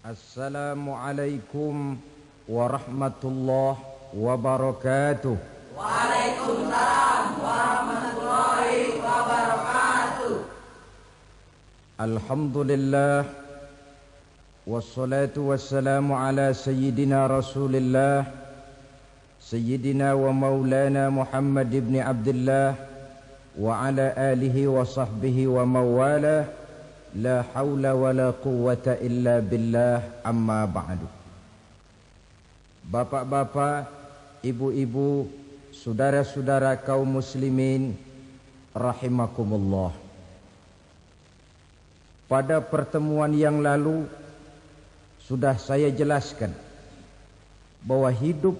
Assalamualaikum warahmatullahi wabarakatuh. Waalaikumsalam warahmatullahi wabarakatuh. Alhamdulillah wassalatu wassalamu ala sayyidina Rasulillah sayyidina wa maulana Muhammad ibn Abdullah wa ala alihi wa sahbihi wa mawalah. La haula wa la quwwata illa billah, amma ba'du. Bapak-bapak, ibu-ibu, saudara-saudara kaum muslimin rahimakumullah. Pada pertemuan yang lalu sudah saya jelaskan bahwa hidup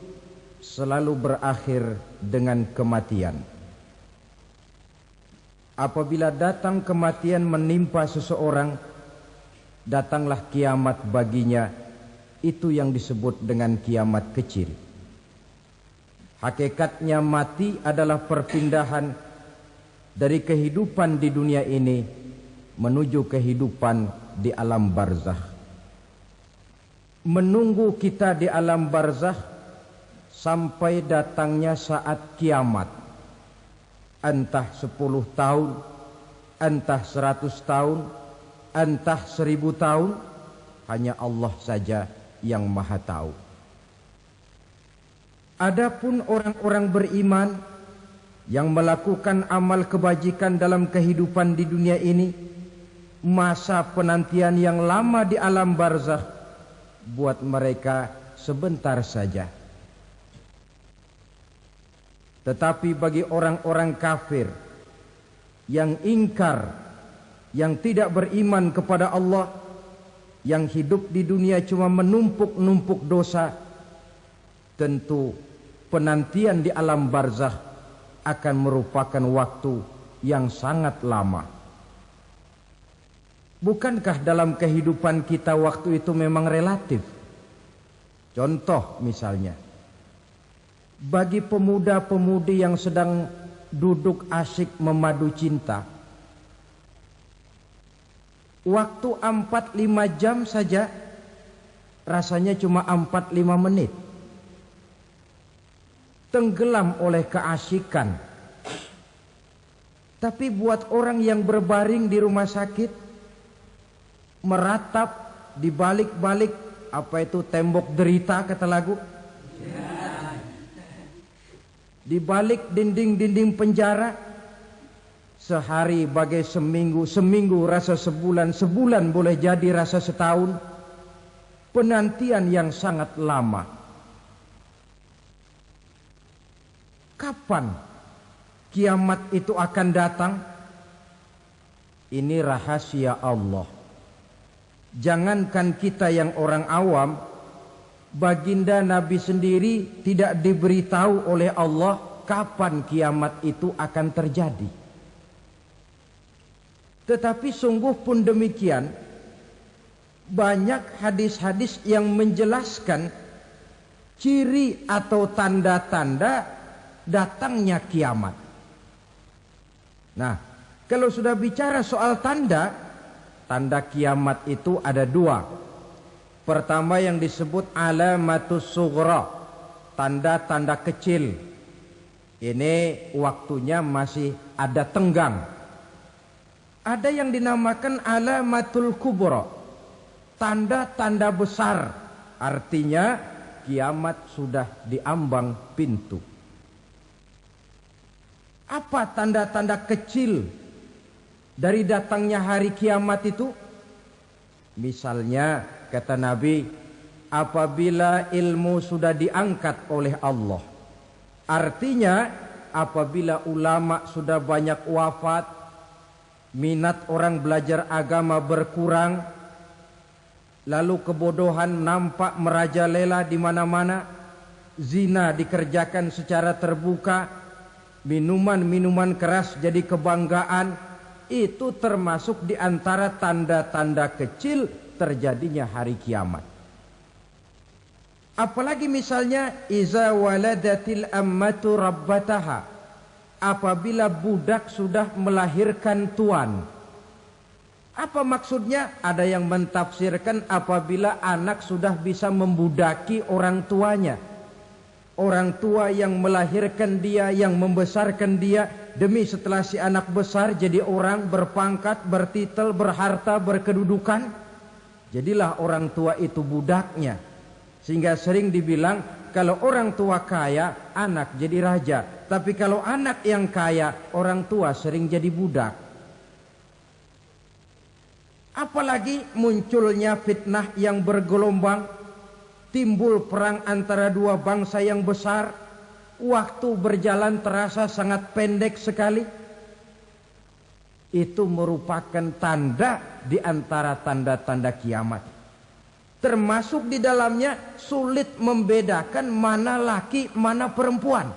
selalu berakhir dengan kematian. Apabila datang kematian menimpa seseorang, datanglah kiamat baginya. Itu yang disebut dengan kiamat kecil. Hakikatnya mati adalah perpindahan dari kehidupan di dunia ini menuju kehidupan di alam barzakh. Menunggu kita di alam barzakh sampai datangnya saat kiamat. Entah 10 tahun, entah 100 tahun, entah 1000 tahun, hanya Allah saja yang maha tahu. Adapun orang-orang beriman yang melakukan amal kebajikan dalam kehidupan di dunia ini, masa penantian yang lama di alam barzakh buat mereka sebentar saja. Tetapi bagi orang-orang kafir yang ingkar, yang tidak beriman kepada Allah, yang hidup di dunia cuma menumpuk-numpuk dosa, tentu penantian di alam barzakh akan merupakan waktu yang sangat lama. Bukankah dalam kehidupan kita waktu itu memang relatif? Contoh misalnya, bagi pemuda-pemudi yang sedang duduk asyik memadu cinta, waktu 4-5 jam saja rasanya cuma 4-5 menit. Tenggelam oleh keasyikan. Tapi buat orang yang berbaring di rumah sakit, meratap di balik-balik apa itu tembok derita kata lagu, di balik dinding-dinding penjara, sehari bagai seminggu, seminggu rasa sebulan, sebulan boleh jadi rasa setahun. Penantian yang sangat lama. Kapan kiamat itu akan datang? Ini rahasia Allah. Jangankan kita yang orang awam, baginda Nabi sendiri tidak diberitahu oleh Allah kapan kiamat itu akan terjadi. Tetapi sungguh pun demikian, banyak hadis-hadis yang menjelaskan ciri atau tanda-tanda datangnya kiamat. Nah, kalau sudah bicara soal tanda, tanda kiamat itu ada 2. Pertama yang disebut alamatus sughra, tanda-tanda kecil. Ini waktunya masih ada tenggang. Ada yang dinamakan alamatul kubra, tanda-tanda besar. Artinya kiamat sudah diambang pintu. Apa tanda-tanda kecil dari datangnya hari kiamat itu? Misalnya kata Nabi, apabila ilmu sudah diangkat oleh Allah. Artinya apabila ulama sudah banyak wafat, minat orang belajar agama berkurang, lalu kebodohan nampak merajalela di mana-mana, zina dikerjakan secara terbuka, minuman-minuman keras jadi kebanggaan, itu termasuk di antara tanda-tanda kecil terjadinya hari kiamat. Apalagi misalnya iza waladatil ammatu rabbataha, apabila budak sudah melahirkan tuan. Apa maksudnya? Ada yang mentafsirkan apabila anak sudah bisa membudaki orang tuanya. Orang tua yang melahirkan dia, yang membesarkan dia, demi setelah si anak besar jadi orang berpangkat, bertitel, berharta, berkedudukan. Jadilah orang tua itu budaknya. Sehingga sering dibilang kalau orang tua kaya, anak jadi raja. Tapi kalau anak yang kaya, orang tua sering jadi budak. Apalagi munculnya fitnah yang bergelombang, timbul perang antara dua bangsa yang besar, waktu berjalan terasa sangat pendek sekali. Itu merupakan tanda di antara tanda-tanda kiamat. Termasuk di dalamnya sulit membedakan mana laki, mana perempuan.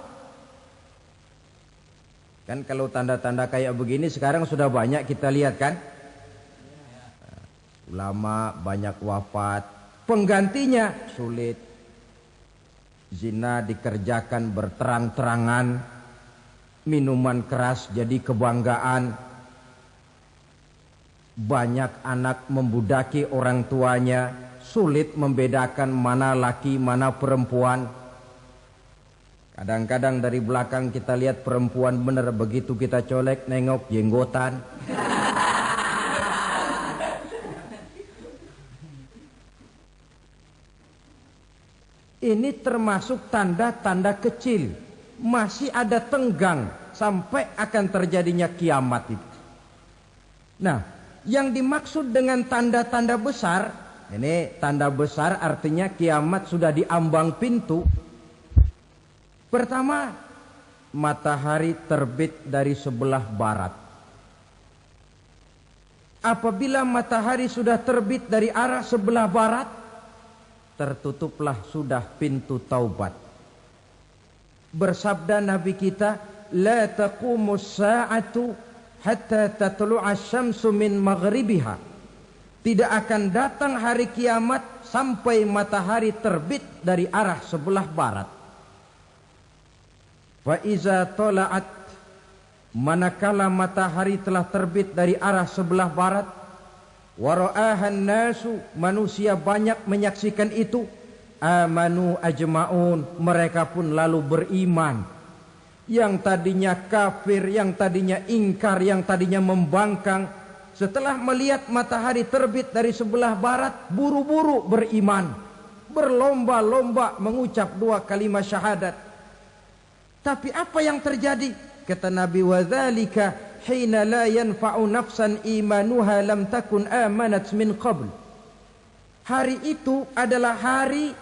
Kan kalau tanda-tanda kayak begini sekarang sudah banyak kita lihat kan? Ulama banyak wafat, penggantinya sulit. Zina dikerjakan berterang-terangan, minuman keras jadi kebanggaan. Banyak anak membudaki orang tuanya, sulit membedakan mana laki mana perempuan. Kadang-kadang dari belakang kita lihat perempuan bener, begitu kita colek nengok jenggotan. Ini termasuk tanda-tanda kecil. Masih ada tenggang sampai akan terjadinya kiamat itu. Nah, yang dimaksud dengan tanda-tanda besar, ini tanda besar artinya kiamat sudah di ambang pintu. Pertama, matahari terbit dari sebelah barat. Apabila matahari sudah terbit dari arah sebelah barat, tertutuplah sudah pintu taubat. Bersabda Nabi kita, la taqumus sa'atu hatta tatlu'a syamsu min maghribiha. Tidak akan datang hari kiamat sampai matahari terbit dari arah sebelah barat. Fa iza tala'at, manakala matahari telah terbit dari arah sebelah barat, wara'ahan nasu, manusia banyak menyaksikan itu, amanu ajma'un, mereka pun lalu beriman. Yang tadinya kafir, yang tadinya ingkar, yang tadinya membangkang, setelah melihat matahari terbit dari sebelah barat, buru-buru beriman, berlomba-lomba mengucap dua kalimat syahadat. Tapi apa yang terjadi? Kata Nabi, wadzalika hina la yanfa'u nafsan imanuha lam takun amanat min qabl. Hari itu adalah hari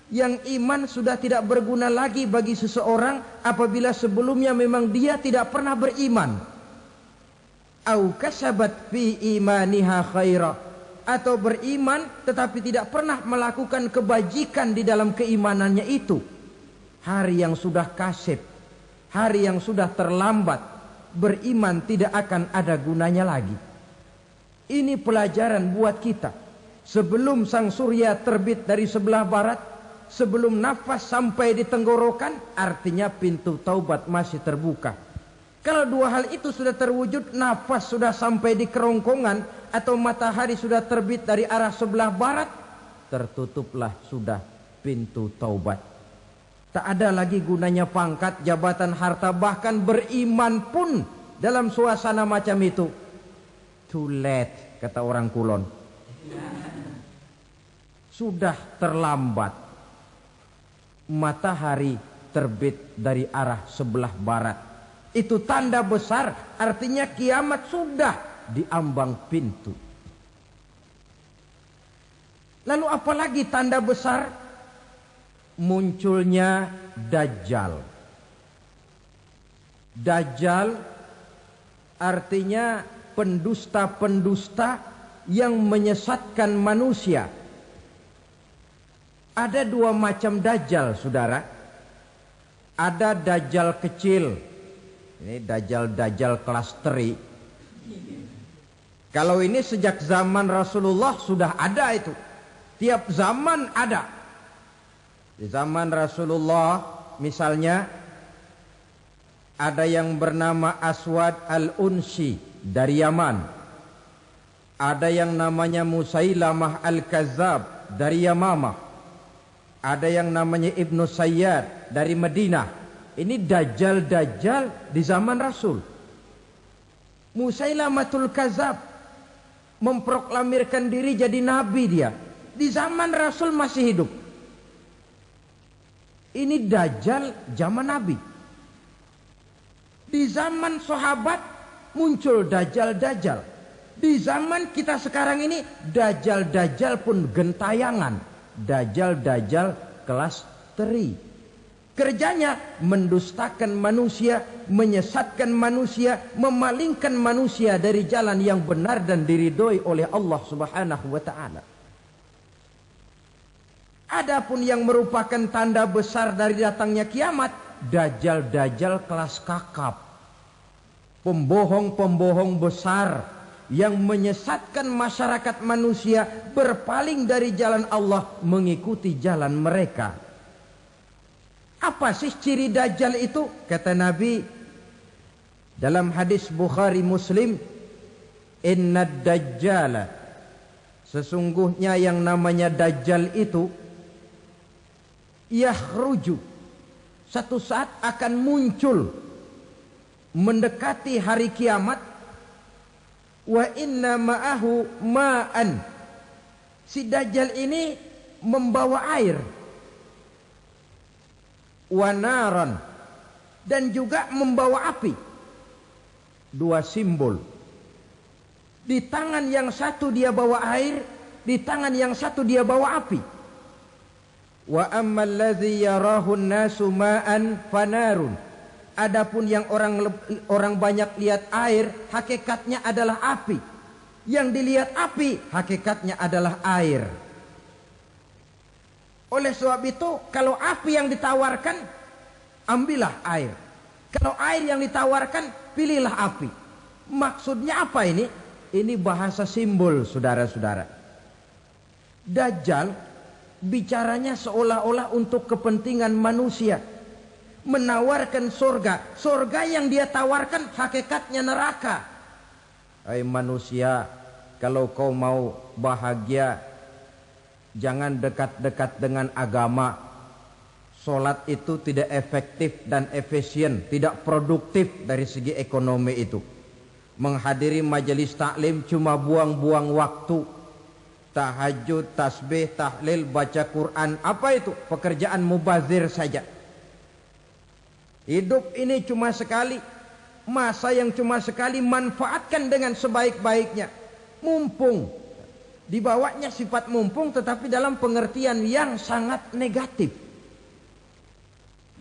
yang iman sudah tidak berguna lagi bagi seseorang apabila sebelumnya memang dia tidak pernah beriman. Au kasabat fi imaniha khaira, atau beriman tetapi tidak pernah melakukan kebajikan di dalam keimanannya itu. Hari yang sudah kasib, hari yang sudah terlambat, beriman tidak akan ada gunanya lagi. Ini pelajaran buat kita. Sebelum sang surya terbit dari sebelah barat, sebelum nafas sampai di tenggorokan, artinya pintu taubat masih terbuka. Kalau dua hal itu sudah terwujud, nafas sudah sampai di kerongkongan, atau matahari sudah terbit dari arah sebelah barat, tertutuplah sudah pintu taubat. Tak ada lagi gunanya pangkat, jabatan, harta, bahkan beriman pun dalam suasana macam itu. Too late, kata orang Kulon. Sudah terlambat. Matahari terbit dari arah sebelah barat. Itu tanda besar, artinya kiamat sudah di ambang pintu. Lalu apalagi tanda besar? Munculnya Dajjal. Dajjal artinya pendusta-pendusta yang menyesatkan manusia. Ada dua macam Dajjal, saudara. Ada Dajjal kecil. Ini Dajjal kelas teri. Kalau ini sejak zaman Rasulullah sudah ada itu. Tiap zaman ada. Di zaman Rasulullah misalnya ada yang bernama Aswad al-Unsi dari Yaman. Ada yang namanya Musailamah Al-Kazzab dari Yamamah. Ada yang namanya Ibnu Sayyad dari Madinah. Ini dajjal-dajjal di zaman Rasul. Musailamatul Kazzab memproklamirkan diri jadi nabi dia. Di zaman Rasul masih hidup. Ini dajjal zaman Nabi. Di zaman sahabat muncul dajjal-dajjal. Di zaman kita sekarang ini dajjal-dajjal pun gentayangan. Dajjal-dajjal kelas teri. Kerjanya mendustakan manusia, menyesatkan manusia, memalingkan manusia dari jalan yang benar dan diridhoi oleh Allah Subhanahu wa taala. Adapun yang merupakan tanda besar dari datangnya kiamat, dajjal-dajjal kelas kakap. Pembohong-pembohong besar yang menyesatkan masyarakat manusia berpaling dari jalan Allah mengikuti jalan mereka. Apa sih ciri dajjal itu? Kata Nabi dalam hadis Bukhari Muslim, "Inna dajjala", sesungguhnya yang namanya dajjal itu yakhruju, satu saat akan muncul mendekati hari kiamat. Wa inna ma'ahu ma'an, si dajjal ini membawa air. Wa naran, dan juga membawa api. Dua simbol. Di tangan yang satu dia bawa air, di tangan yang satu dia bawa api. Wa ammal ladzi yarahu an-nasu ma'an fanarun. Adapun yang orang banyak lihat air, hakikatnya adalah api. Yang dilihat api, hakikatnya adalah air. Oleh sebab itu, kalau api yang ditawarkan, ambillah air. Kalau air yang ditawarkan, pilihlah api. Maksudnya apa ini? Ini bahasa simbol, saudara-saudara. Dajjal bicaranya seolah-olah untuk kepentingan manusia. Menawarkan surga. Surga yang dia tawarkan hakikatnya neraka. Hai manusia, kalau kau mau bahagia, jangan dekat-dekat dengan agama. Solat itu tidak efektif dan efisien, tidak produktif dari segi ekonomi itu. Menghadiri majelis taklim cuma buang-buang waktu. Tahajud, tasbih, tahlil, baca Quran, apa itu? Pekerjaan mubazir saja. Hidup ini cuma sekali, masa yang cuma sekali, manfaatkan dengan sebaik-baiknya. Mumpung, dibawanya sifat mumpung tetapi dalam pengertian yang sangat negatif.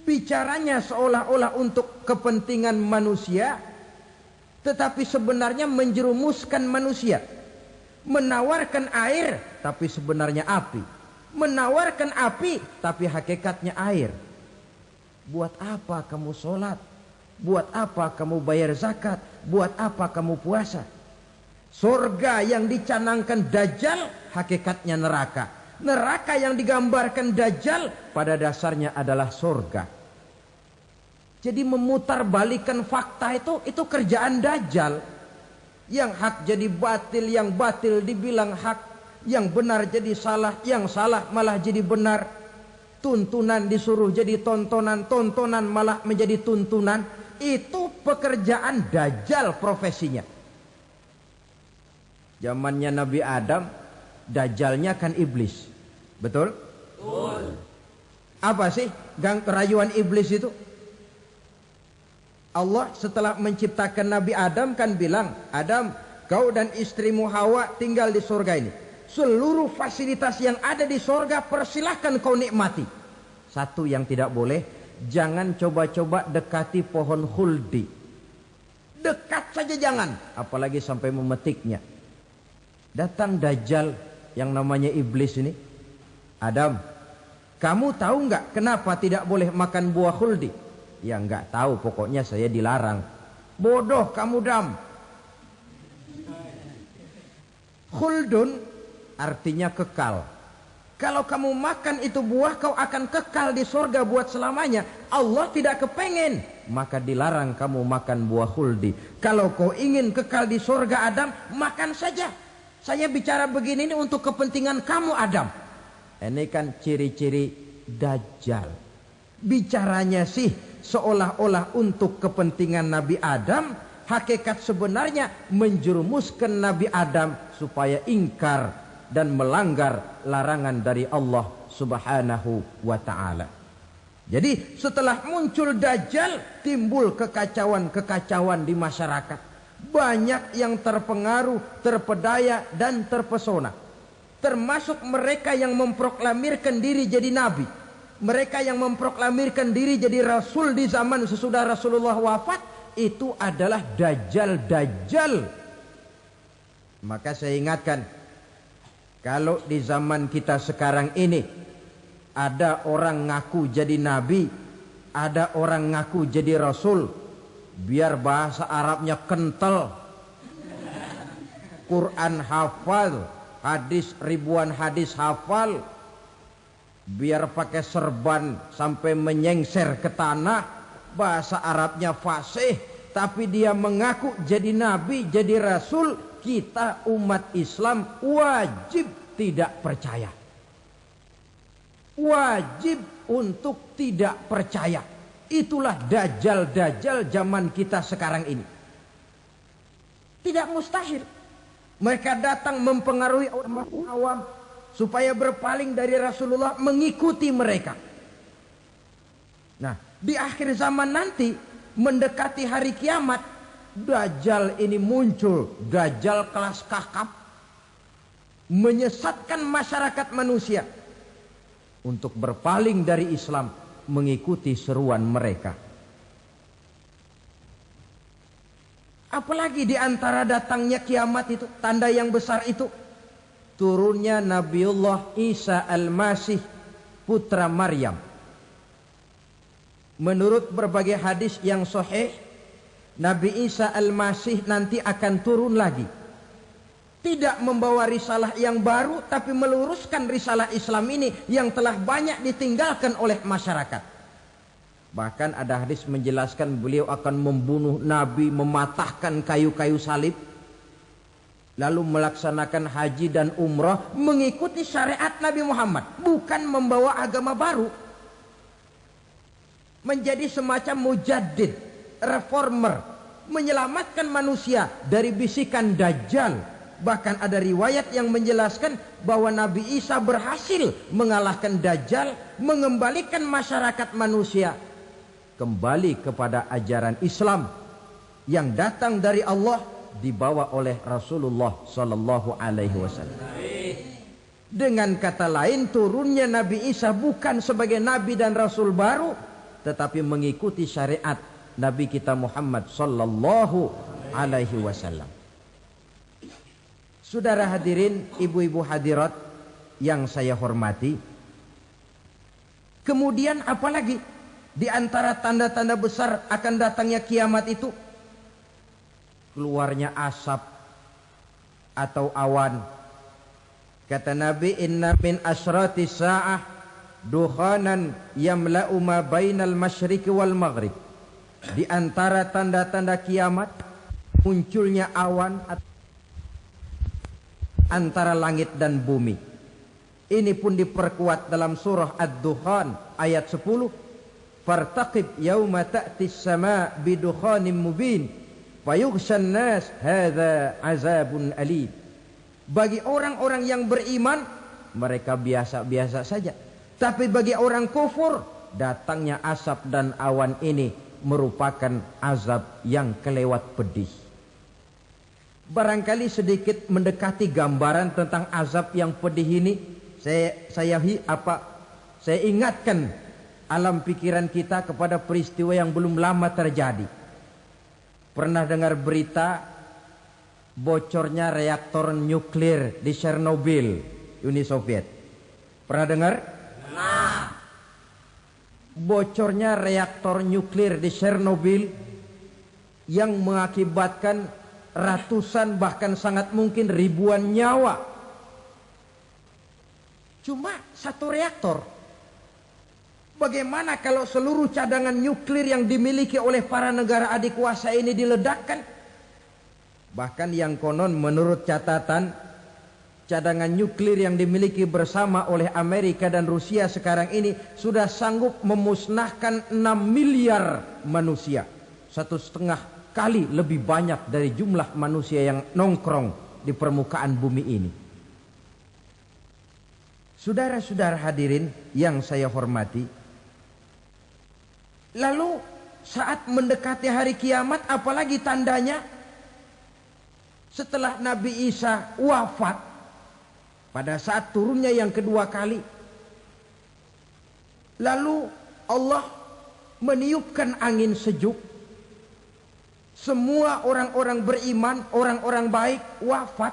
Bicaranya seolah-olah untuk kepentingan manusia, tetapi sebenarnya menjerumuskan manusia. Menawarkan air, tapi sebenarnya api. Menawarkan api, tapi hakikatnya air. Buat apa kamu sholat? Buat apa kamu bayar zakat? Buat apa kamu puasa? Surga yang dicanangkan Dajjal, hakikatnya neraka. Neraka yang digambarkan Dajjal, pada dasarnya adalah surga. Jadi memutarbalikkan fakta itu kerjaan Dajjal. Yang hak jadi batil, yang batil dibilang hak, yang benar jadi salah, yang salah malah jadi benar. Tuntunan disuruh jadi tontonan, tontonan malah menjadi tuntunan. Itu pekerjaan Dajjal profesinya. Zamannya Nabi Adam, Dajjalnya kan iblis. Betul? Betul. Apa sih gang kerayuan iblis itu? Allah setelah menciptakan Nabi Adam kan bilang, Adam, kau dan istrimu Hawa tinggal di surga ini. Seluruh fasilitas yang ada di surga persilahkan kau nikmati. Satu yang tidak boleh, jangan coba-coba dekati pohon khuldi. Dekat saja jangan, apalagi sampai memetiknya. Datang Dajjal yang namanya iblis ini. Adam, kamu tahu nggak kenapa tidak boleh makan buah khuldi? Ya nggak tahu, pokoknya saya dilarang. Bodoh kamu Dam. Khuldun artinya kekal. Kalau kamu makan itu buah, kau akan kekal di surga buat selamanya. Allah tidak kepengen, maka dilarang kamu makan buah khuldi. Kalau kau ingin kekal di surga Adam, makan saja. Saya bicara begini ini untuk kepentingan kamu Adam. Ini kan ciri-ciri Dajjal. Bicaranya sih seolah-olah untuk kepentingan Nabi Adam, hakikat sebenarnya menjerumuskan Nabi Adam supaya ingkar dan melanggar larangan dari Allah Subhanahu wa ta'ala. Jadi setelah muncul Dajjal, timbul kekacauan-kekacauan di masyarakat. Banyak yang terpengaruh, terpedaya dan terpesona. Termasuk mereka yang memproklamirkan diri jadi nabi. Mereka yang memproklamirkan diri jadi rasul di zaman sesudah Rasulullah wafat. Itu adalah Dajjal-Dajjal. Maka saya ingatkan, kalau di zaman kita sekarang ini ada orang ngaku jadi nabi, ada orang ngaku jadi rasul, biar bahasa Arabnya kental, Quran hafal, hadis ribuan hadis hafal, biar pakai serban sampai menyengser ke tanah, bahasa Arabnya fasih, tapi dia mengaku jadi nabi, jadi rasul, kita umat Islam wajib tidak percaya. Wajib untuk tidak percaya. Itulah Dajjal-Dajjal zaman kita sekarang ini. Tidak mustahil mereka datang mempengaruhi orang awam supaya berpaling dari Rasulullah, mengikuti mereka. Nah, di akhir zaman nanti, mendekati hari kiamat, Dajjal ini muncul. Dajjal kelas kakap, menyesatkan masyarakat manusia untuk berpaling dari Islam, mengikuti seruan mereka. Apalagi di antara datangnya kiamat itu, tanda yang besar itu, turunnya Nabiullah Isa Al-Masih, putra Maryam. Menurut berbagai hadis yang sahih, Nabi Isa Al-Masih nanti akan turun lagi. Tidak membawa risalah yang baru, tapi meluruskan risalah Islam ini yang telah banyak ditinggalkan oleh masyarakat. Bahkan ada hadis menjelaskan beliau akan membunuh Nabi, mematahkan kayu-kayu salib, lalu melaksanakan haji dan umrah mengikuti syariat Nabi Muhammad, bukan membawa agama baru. Menjadi semacam mujaddid, reformer, menyelamatkan manusia dari bisikan Dajjal. Bahkan ada riwayat yang menjelaskan bahwa Nabi Isa berhasil mengalahkan Dajjal, mengembalikan masyarakat manusia kembali kepada ajaran Islam yang datang dari Allah, dibawa oleh Rasulullah sallallahu alaihi wasallam. Dengan kata lain, turunnya Nabi Isa bukan sebagai nabi dan rasul baru, tetapi mengikuti syariat Nabi kita Muhammad sallallahu alaihi wasallam. Saudara hadirin, ibu-ibu hadirat yang saya hormati, kemudian apalagi di antara tanda-tanda besar akan datangnya kiamat itu? Keluarnya asap atau awan. Kata Nabi, inna min asyrati sa'ah dukhanan yamla'u ma bainal masyriqi wal maghrib. Di antara tanda-tanda kiamat, munculnya awan antara langit dan bumi. Ini pun diperkuat dalam surah Ad-Dukhan ayat 10. Fartaqib yauma ta'tis sama' bidukhanim mubin fayughshan nas hadza azabun alim. Bagi orang-orang yang beriman, mereka biasa-biasa saja. Tapi bagi orang kufur, datangnya asap dan awan ini merupakan azab yang kelewat pedih. Barangkali sedikit mendekati gambaran tentang azab yang pedih ini, saya ingatkan alam pikiran kita kepada peristiwa yang belum lama terjadi. Pernah dengar berita bocornya reaktor nuklir di Chernobyl, Uni Soviet? Pernah dengar? Nah. Bocornya reaktor nuklir di Chernobyl yang mengakibatkan ratusan bahkan sangat mungkin ribuan nyawa. Cuma satu reaktor. Bagaimana kalau seluruh cadangan nuklir yang dimiliki oleh para negara adikuasa ini diledakkan? Bahkan yang konon menurut catatan cadangan nuklir yang dimiliki bersama oleh Amerika dan Rusia sekarang ini sudah sanggup memusnahkan 6 miliar manusia. 1,5 kali lebih banyak dari jumlah manusia yang nongkrong di permukaan bumi ini. Saudara-saudara hadirin yang saya hormati, lalu saat mendekati hari kiamat, apalagi tandanya? Setelah Nabi Isa wafat, pada saat turunnya yang kedua kali, lalu Allah meniupkan angin sejuk. Semua orang-orang beriman, orang-orang baik wafat,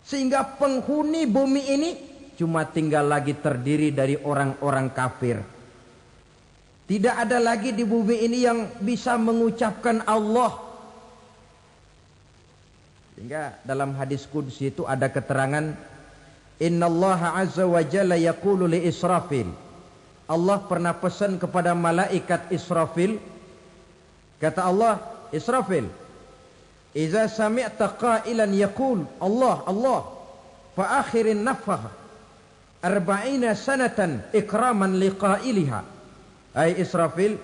sehingga penghuni bumi ini cuma tinggal lagi terdiri dari orang-orang kafir. Tidak ada lagi di bumi ini yang bisa mengucapkan Allah. Sehingga dalam hadis qudsi itu ada keterangan, Innallaha azza wa jalla yaqulu li Israfil. Allah pernah pesan kepada malaikat Israfil. Kata Allah, Israfil, Iza sami'ta qailan yaqul Allah, Allah, fa akhirin nafkhah 40 sanatan ikraman liqailiha. Hai Israfil,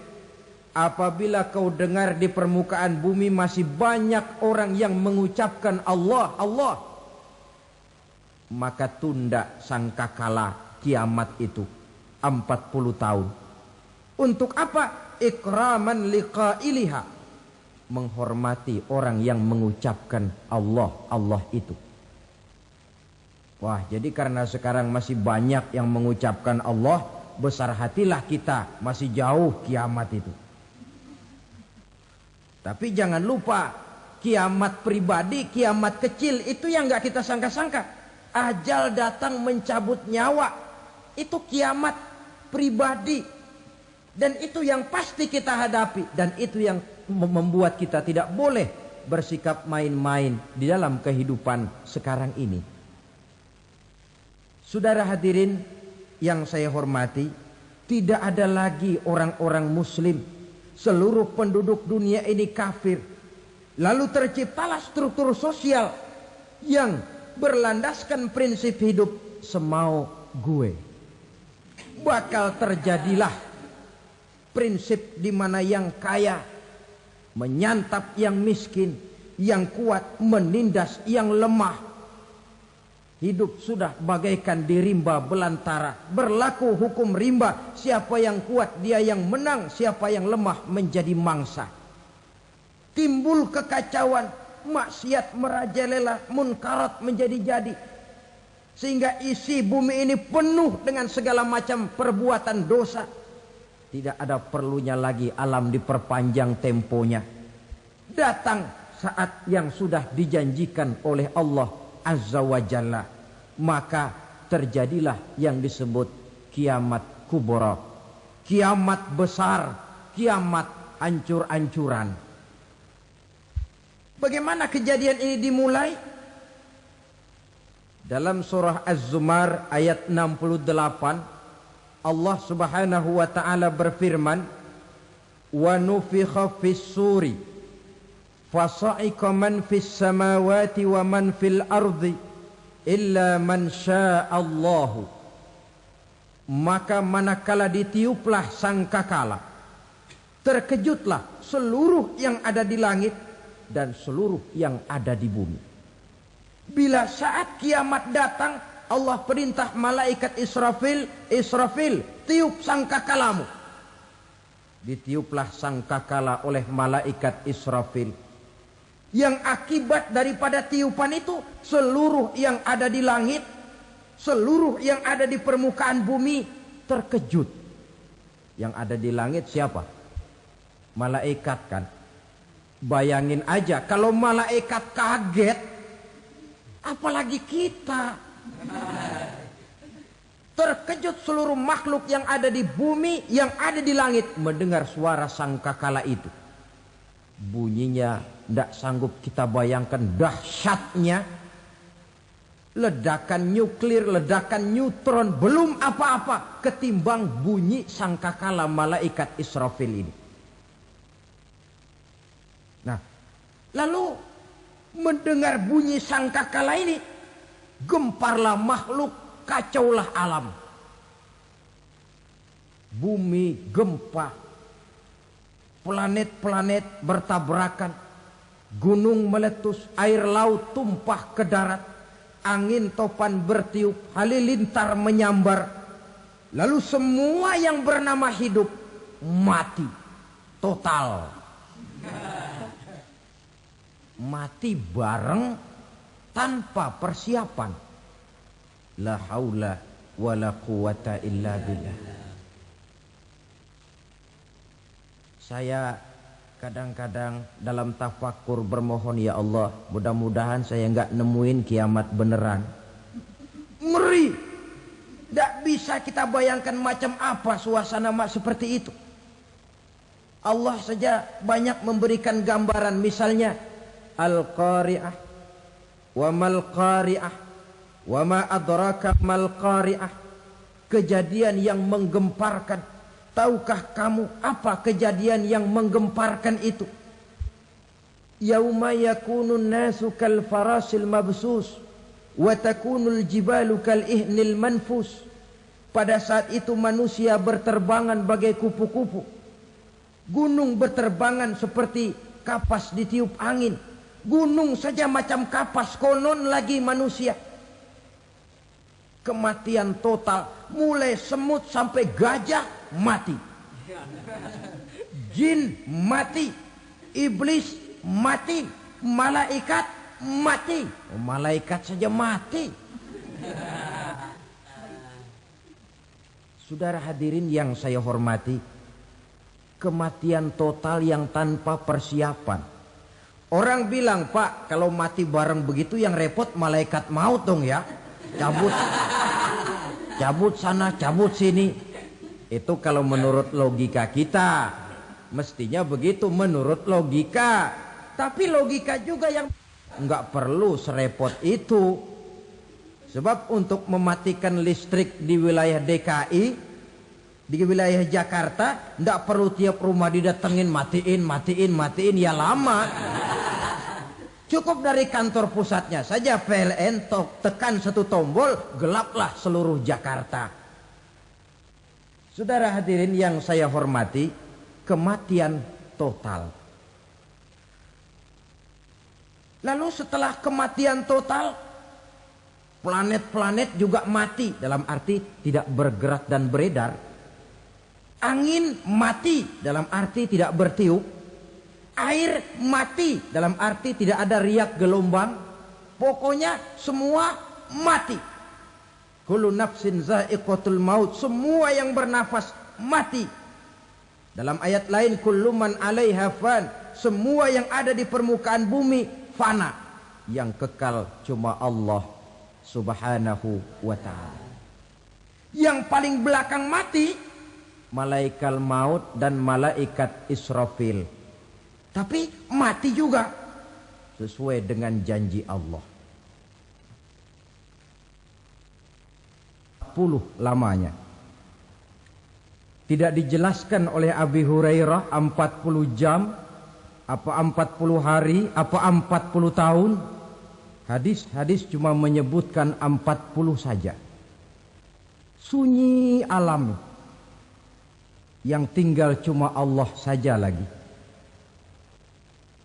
apabila kau dengar di permukaan bumi masih banyak orang yang mengucapkan Allah, Allah, maka tunda sangkakala kiamat itu 40 tahun. Untuk apa? Ikraman liqailiha, menghormati orang yang mengucapkan Allah, Allah itu. Wah, jadi karena sekarang masih banyak yang mengucapkan Allah, besar hatilah kita, masih jauh kiamat itu. Tapi jangan lupa, kiamat pribadi, kiamat kecil itu yang gak kita sangka-sangka. Ajal datang mencabut nyawa, itu kiamat pribadi. Dan itu yang pasti kita hadapi. Dan itu yang membuat kita tidak boleh bersikap main-main di dalam kehidupan sekarang ini. Saudara hadirin yang saya hormati, tidak ada lagi orang-orang muslim. Seluruh penduduk dunia ini kafir. Lalu terciptalah struktur sosial yang berlandaskan prinsip hidup semau gue. Bakal terjadilah prinsip di mana yang kaya menyantap yang miskin, yang kuat menindas yang lemah. Hidup sudah bagaikan di rimba belantara. Berlaku hukum rimba. Siapa yang kuat dia yang menang. Siapa yang lemah menjadi mangsa. Timbul kekacauan. Maksiat merajalela. Munkarat menjadi-jadi. Sehingga isi bumi ini penuh dengan segala macam perbuatan dosa. Tidak ada perlunya lagi alam diperpanjang temponya. Datang saat yang sudah dijanjikan oleh Allah Azza wa Jalla, maka terjadilah yang disebut kiamat kubra, kiamat besar, kiamat ancur-ancuran. Bagaimana kejadian ini dimulai? Dalam surah Az-Zumar ayat 68, Allah Subhanahu wa taala berfirman, "Wa nufikha fis-suri fasa'iqa man fis samawati wa man fil ardi illa man sya'allahu." Maka manakala ditiuplah sangkakala, terkejutlah seluruh yang ada di langit dan seluruh yang ada di bumi. Bila saat kiamat datang, Allah perintah malaikat Israfil, Israfil, tiup sangkakalamu. Ditiuplah sangkakala oleh malaikat Israfil. Yang akibat daripada tiupan itu, seluruh yang ada di langit, seluruh yang ada di permukaan bumi terkejut. Yang ada di langit siapa? Malaikat kan. Bayangin aja kalau malaikat kaget, apalagi kita. Terkejut seluruh makhluk yang ada di bumi, yang ada di langit mendengar suara sangkakala itu. Bunyinya tidak sanggup kita bayangkan dahsyatnya. Ledakan nuklir, ledakan neutron, belum apa-apa ketimbang bunyi sangkakala malaikat Israfil ini. Nah, lalu mendengar bunyi sangkakala ini, gemparlah makhluk, kacaulah alam. Bumi gempa, planet-planet bertabrakan, gunung meletus, air laut tumpah ke darat, angin topan bertiup, halilintar menyambar. Lalu semua yang bernama hidup mati total. Mati bareng tanpa persiapan. La haula wala quwata illa billah. Saya kadang-kadang dalam tafakur bermohon, ya Allah, mudah-mudahan saya enggak nemuin kiamat beneran. Ngeri. Tidak bisa kita bayangkan macam apa suasana seperti itu. Allah saja banyak memberikan gambaran, misalnya Al-Qari'ah, wa mal qari'ah, wa ma adraka mal qari'ah. Kejadian yang menggemparkan. Tahukah kamu apa kejadian yang menggemparkan itu? Yauma yakunun nasu kal farasil mabsus wa takunul jibalu kal ihnil manfus. Pada saat itu manusia berterbangan bagai kupu-kupu. Gunung berterbangan seperti kapas ditiup angin. Gunung saja macam kapas, konon lagi manusia. Kematian total, mulai semut sampai gajah mati. Jin mati, iblis mati, malaikat mati. Malaikat saja mati. Saudara hadirin yang saya hormati, kematian total yang tanpa persiapan. Orang bilang, Pak, kalau mati bareng begitu yang repot malaikat maut dong ya. Cabut sana, cabut sini. Itu kalau menurut logika kita. Mestinya begitu menurut logika. Tapi logika juga yang nggak perlu serepot itu. Sebab untuk mematikan listrik di wilayah DKI, di wilayah Jakarta, nggak perlu tiap rumah didatengin, matiin, ya lama. Cukup dari kantor pusatnya saja PLN, tekan satu tombol, gelaplah seluruh Jakarta. Saudara hadirin yang saya hormati, kematian total. Lalu setelah kematian total, planet-planet juga mati, dalam arti tidak bergerak dan beredar. Angin mati, dalam arti tidak bertiup. Air mati, dalam arti tidak ada riak gelombang. Pokoknya semua mati. Kullu nafsin za'iqatul maut. Semua yang bernafas mati. Dalam ayat lain, kullu man 'alaiha fan. Semua yang ada di permukaan bumi fana. Yang kekal cuma Allah Subhanahu wa ta'ala. Yang paling belakang mati malaikat maut dan malaikat Israfil. Tapi mati juga sesuai dengan janji Allah. 40 lamanya. Tidak dijelaskan oleh Abi Hurairah 40 jam, apa 40 hari, apa 40 tahun. Hadis-hadis cuma menyebutkan 40 saja. Sunyi alam. Yang tinggal cuma Allah saja lagi.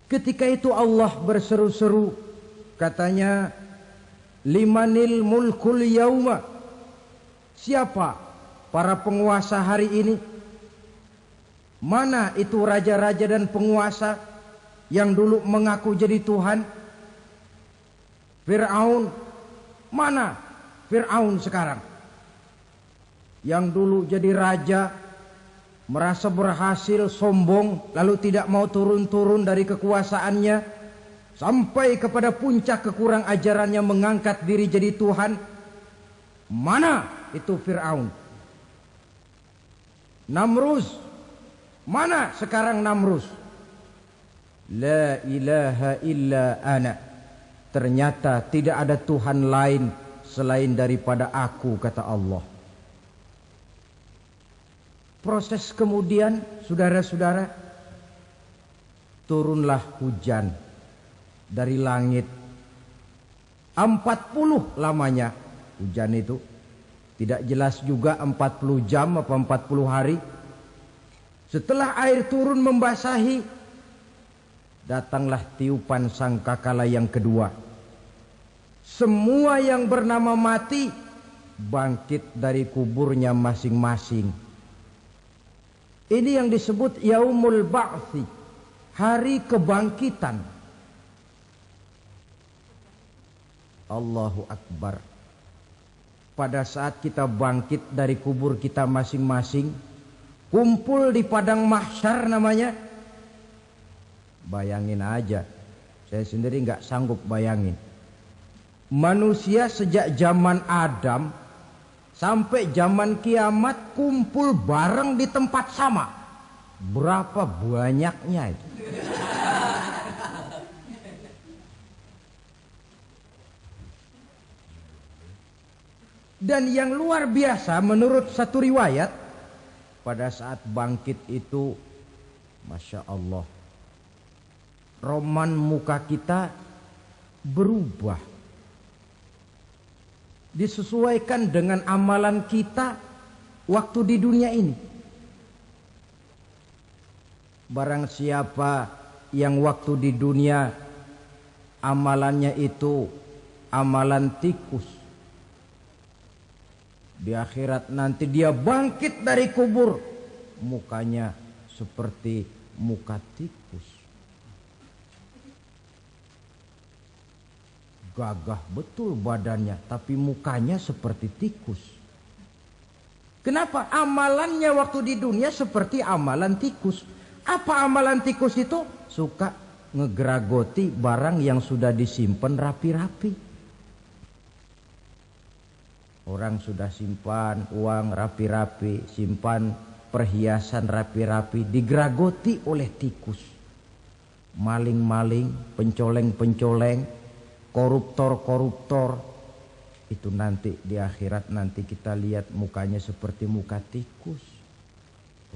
Ketika itu Allah berseru-seru, katanya, limanil mulkul yauma. Siapa para penguasa hari ini? Mana itu raja-raja dan penguasa yang dulu mengaku jadi Tuhan? Fir'aun. Mana Fir'aun sekarang? Yang dulu jadi raja, merasa berhasil, sombong, lalu tidak mau turun-turun dari kekuasaannya, sampai kepada puncak kekurang ajarannya mengangkat diri jadi Tuhan. Mana itu Fir'aun? Namrus. Mana sekarang Namrus? La ilaha illa ana. Ternyata tidak ada Tuhan lain selain daripada aku, kata Allah. Proses kemudian, saudara-saudara, turunlah hujan dari langit. 40 lamanya hujan itu. Tidak jelas juga 40 jam apa 40 hari. Setelah air turun membasahi, datanglah tiupan sangkakala yang kedua. Semua yang bernama mati bangkit dari kuburnya masing-masing. Ini yang disebut Yaumul Ba'thi, hari kebangkitan. Allahu Akbar. Pada saat kita bangkit dari kubur kita masing-masing, kumpul di padang mahsyar namanya. Bayangin aja, saya sendiri nggak sanggup bayangin. Manusia sejak zaman Adam sampai zaman kiamat kumpul bareng di tempat sama. Berapa banyaknya itu? Dan yang luar biasa menurut satu riwayat, pada saat bangkit itu, Masya Allah, roman muka kita berubah. Disesuaikan dengan amalan kita waktu di dunia ini. Barang siapa yang waktu di dunia amalannya itu amalan tikus, di akhirat nanti dia bangkit dari kubur, mukanya seperti muka tikus. Gagah betul badannya, tapi mukanya seperti tikus. Kenapa? Amalannya waktu di dunia seperti amalan tikus. Apa amalan tikus itu? Suka ngegeragoti barang yang sudah disimpan rapi-rapi. Orang sudah simpan uang rapi-rapi, simpan perhiasan rapi-rapi, digeragoti oleh tikus. Maling-maling, pencoleng-pencoleng, koruptor-koruptor. Itu nanti di akhirat nanti kita lihat mukanya seperti muka tikus.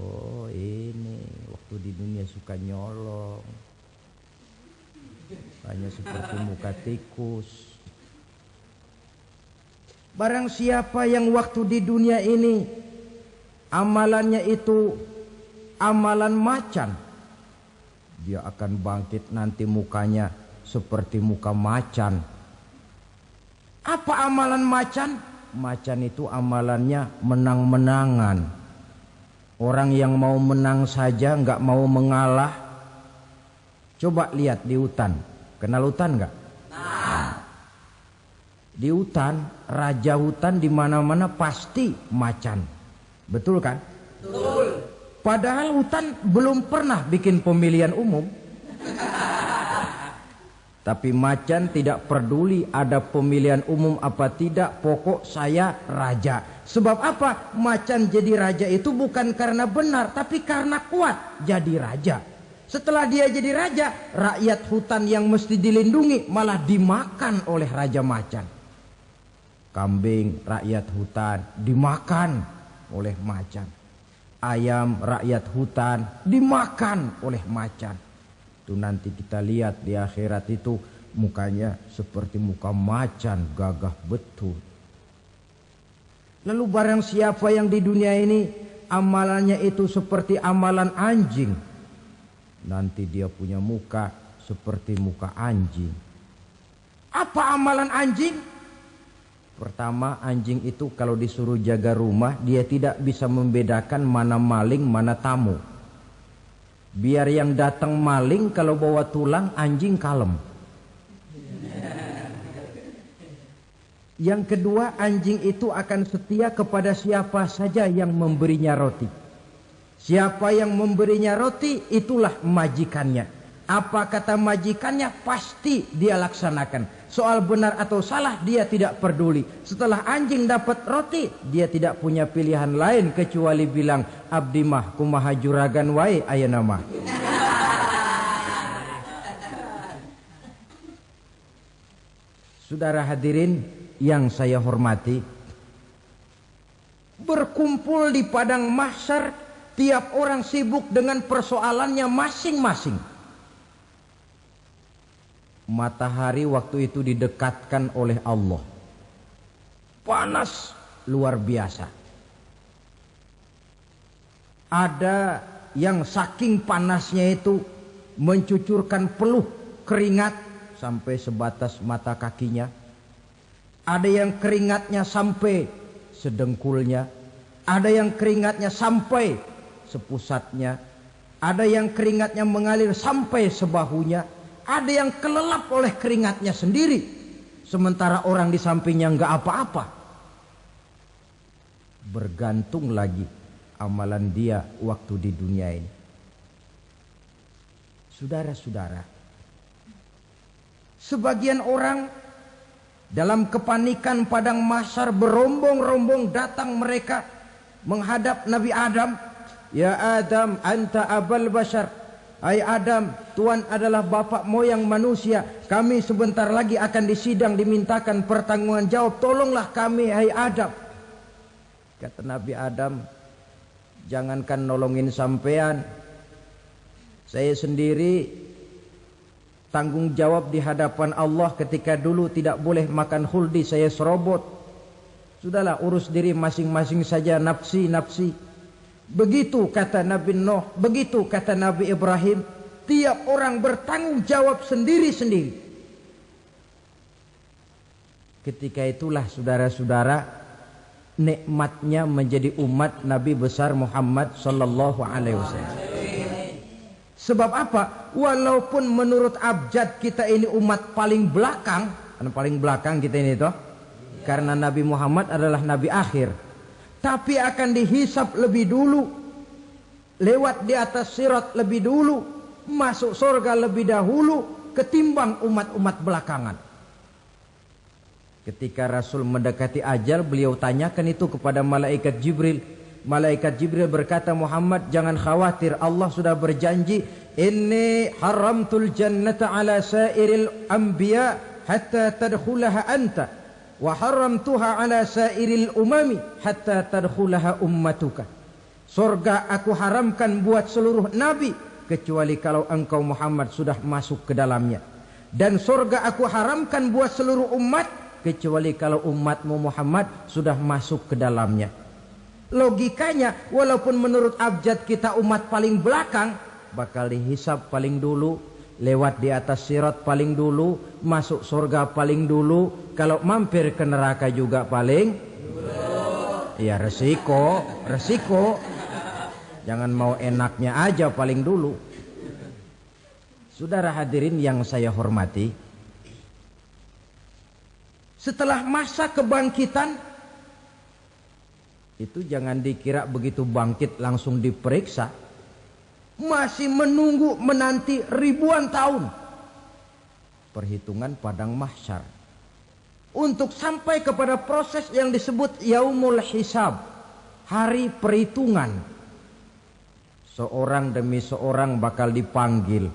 Oh ini waktu di dunia suka nyolong, mukanya seperti muka tikus. Barang siapa yang waktu di dunia ini amalannya itu amalan macan, dia akan bangkit nanti mukanya seperti muka macan. Apa amalan macan? Macan itu amalannya menang-menangan. Orang yang mau menang saja nggak mau mengalah. Coba lihat di hutan. Kenal hutan nggak? Di hutan, raja hutan di mana-mana pasti macan. Betul kan? Betul. Padahal hutan belum pernah bikin pemilihan umum. Tapi macan tidak peduli ada pemilihan umum apa tidak, pokok saya raja. Sebab apa? Macan jadi raja itu bukan karena benar, tapi karena kuat jadi raja. Setelah dia jadi raja, rakyat hutan yang mesti dilindungi malah dimakan oleh raja macan. Kambing rakyat hutan dimakan oleh macan. Ayam rakyat hutan dimakan oleh macan. Itu nanti kita lihat di akhirat itu mukanya seperti muka macan, gagah betul. Lalu barang siapa yang di dunia ini amalannya itu seperti amalan anjing, nanti dia punya muka seperti muka anjing. Apa amalan anjing? Pertama, anjing itu kalau disuruh jaga rumah, dia tidak bisa membedakan mana maling, mana tamu. Biar yang datang maling, kalau bawa tulang, anjing kalem. Yang kedua, anjing itu akan setia kepada siapa saja yang memberinya roti. Siapa yang memberinya roti, itulah majikannya. Apa kata majikannya, pasti dia laksanakan. Soal benar atau salah dia tidak peduli. Setelah anjing dapat roti, dia tidak punya pilihan lain kecuali bilang, abdi mah kumaha juragan wae ayeuna mah. Saudara hadirin yang saya hormati, berkumpul di padang mahsyar, tiap orang sibuk dengan persoalannya masing-masing. Matahari waktu itu didekatkan oleh Allah. Panas luar biasa. Ada yang saking panasnya itu mencucurkan peluh keringat sampai sebatas mata kakinya. Ada yang keringatnya sampai sedengkulnya. Ada yang keringatnya sampai sepusatnya. Ada yang keringatnya mengalir sampai sebahunya. Ada yang kelelap oleh keringatnya sendiri, sementara orang di sampingnya enggak apa-apa. Bergantung lagi amalan dia waktu di dunia ini. Saudara-saudara, sebagian orang dalam kepanikan padang mahsyar berombong-rombong datang mereka menghadap Nabi Adam. Ya Adam, anta abal bashar. Hai Adam, Tuhan adalah bapak moyang manusia. Kami sebentar lagi akan disidang, dimintakan pertanggungan jawab. Tolonglah kami, hai Adam. Kata Nabi Adam, jangankan nolongin sampean, saya sendiri tanggung jawab di hadapan Allah ketika dulu tidak boleh makan khuldi, saya serobot. Sudahlah, urus diri masing-masing saja, nafsi. Begitu kata Nabi Nuh, begitu kata Nabi Ibrahim. Tiap orang bertanggung jawab sendiri-sendiri. Ketika itulah saudara-saudara, nikmatnya menjadi umat Nabi besar Muhammad sallallahu alaihi wasallam. Sebab apa? Walaupun menurut abjad kita ini umat paling belakang, karena paling belakang kita ini toh, karena Nabi Muhammad adalah Nabi akhir. Tapi akan dihisap lebih dulu, lewat di atas sirat lebih dulu, masuk surga lebih dahulu ketimbang umat-umat belakangan. Ketika Rasul mendekati ajal, beliau tanyakan itu kepada malaikat Jibril. Malaikat Jibril berkata, Muhammad jangan khawatir, Allah sudah berjanji, inni haramtul jannata ala sairil anbiya hatta tadkhulaha anta. Wa haramtuha ala sairil umami hatta tadkhulaha ummatuka. Surga aku haramkan buat seluruh nabi kecuali kalau engkau Muhammad sudah masuk ke dalamnya. Dan surga aku haramkan buat seluruh umat kecuali kalau umatmu Muhammad sudah masuk ke dalamnya. Logikanya, walaupun menurut abjad kita umat paling belakang, bakal dihisab paling dulu, lewat di atas sirat paling dulu, masuk surga paling dulu, kalau mampir ke neraka juga paling dulu. Ya resiko. Jangan mau enaknya aja paling dulu. Saudara hadirin yang saya hormati, setelah masa kebangkitan itu jangan dikira begitu bangkit langsung diperiksa. Masih menunggu menanti ribuan tahun perhitungan padang mahsyar untuk sampai kepada proses yang disebut yaumul hisab, hari perhitungan. Seorang demi seorang bakal dipanggil.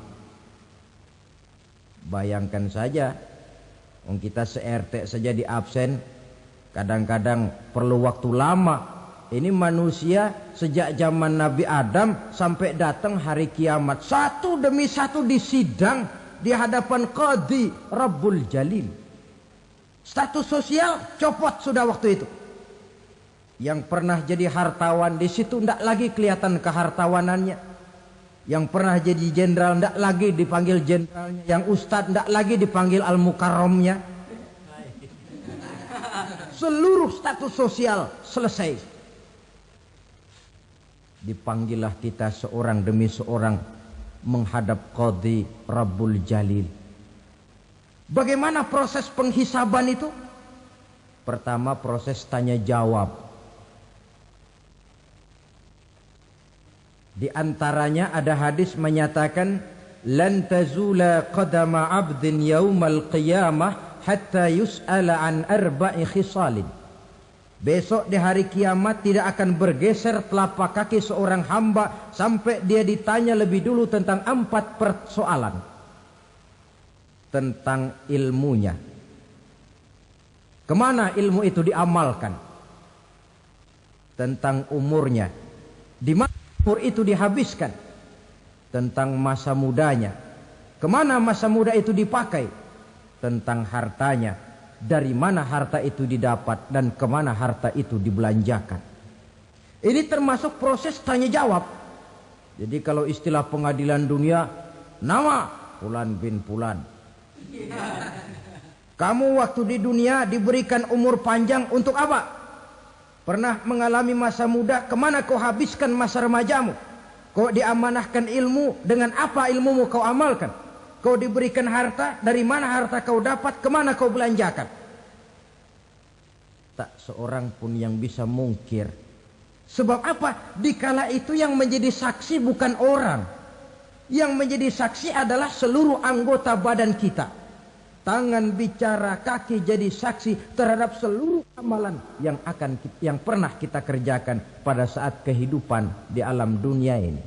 Bayangkan saja, kita se-RT saja di absen, kadang-kadang perlu waktu lama. Ini manusia sejak zaman Nabi Adam sampai datang hari kiamat, satu demi satu disidang di hadapan Qadhi Rabbul Jalil. Status sosial copot sudah waktu itu. Yang pernah jadi hartawan di situ tidak lagi kelihatan kehartawanannya. Yang pernah jadi jenderal tidak lagi dipanggil jenderalnya. Yang ustadz tidak lagi dipanggil al-mukarramnya. Seluruh status sosial selesai. Dipanggillah kita seorang demi seorang menghadap Qadhi Rabbul Jalil. Bagaimana proses penghisaban itu? Pertama proses tanya jawab. Di antaranya ada hadis menyatakan lan tazula qadama 'abdin yaumal qiyamah hatta yus'ala an arba'i khisalin. Besok di hari kiamat tidak akan bergeser telapak kaki seorang hamba sampai dia ditanya lebih dulu tentang 4 persoalan. Tentang ilmunya. Kemana ilmu itu diamalkan? Tentang umurnya. Di mana umur itu dihabiskan? Tentang masa mudanya. Kemana masa muda itu dipakai? tentang hartanya, dari mana harta itu didapat dan kemana harta itu dibelanjakan. Ini termasuk proses tanya jawab. Jadi kalau istilah pengadilan dunia, nama Fulan bin Fulan. Kamu waktu di dunia diberikan umur panjang untuk apa? Pernah mengalami masa muda, kemana kau habiskan masa remajamu? Kau diamanahkan ilmu, dengan apa ilmumu kau amalkan? Kau diberikan harta, dari mana harta kau dapat, kemana kau belanjakan? Tak seorang pun yang bisa mungkir. Sebab apa? Dikala itu yang menjadi saksi bukan orang. Yang menjadi saksi adalah seluruh anggota badan kita. Tangan bicara, kaki jadi saksi terhadap seluruh amalan yang pernah kita kerjakan pada saat kehidupan di alam dunia ini.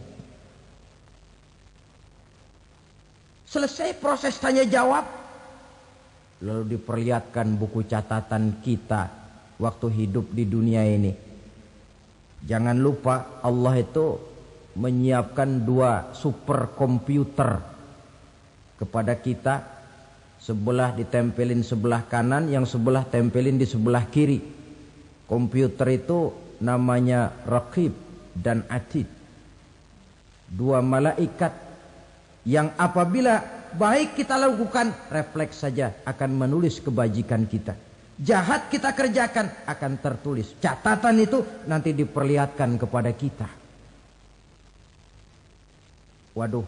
Selesai proses tanya jawab, lalu diperlihatkan buku catatan kita waktu hidup di dunia ini. Jangan lupa Allah itu menyiapkan 2 superkomputer kepada kita. Sebelah ditempelin sebelah kanan, yang sebelah tempelin di sebelah kiri. Komputer itu namanya Raqib dan Atid. 2 malaikat yang apabila baik kita lakukan, refleks saja akan menulis kebajikan kita. Jahat kita kerjakan akan tertulis. Catatan itu nanti diperlihatkan kepada kita. Waduh,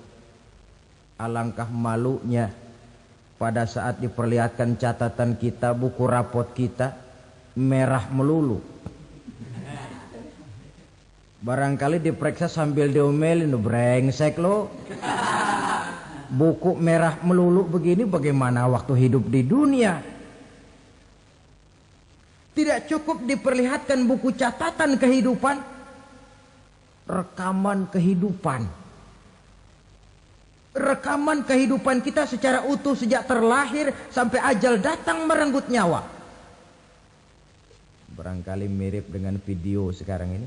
alangkah malunya pada saat diperlihatkan catatan kita, buku rapot kita merah melulu. Barangkali diperiksa sambil diomelin, brengsek lo. Buku merah melulu begini bagaimana waktu hidup di dunia? Tidak cukup diperlihatkan buku catatan kehidupan, rekaman kehidupan. Rekaman kehidupan kita secara utuh sejak terlahir sampai ajal datang merenggut nyawa. Barangkali mirip dengan video sekarang ini,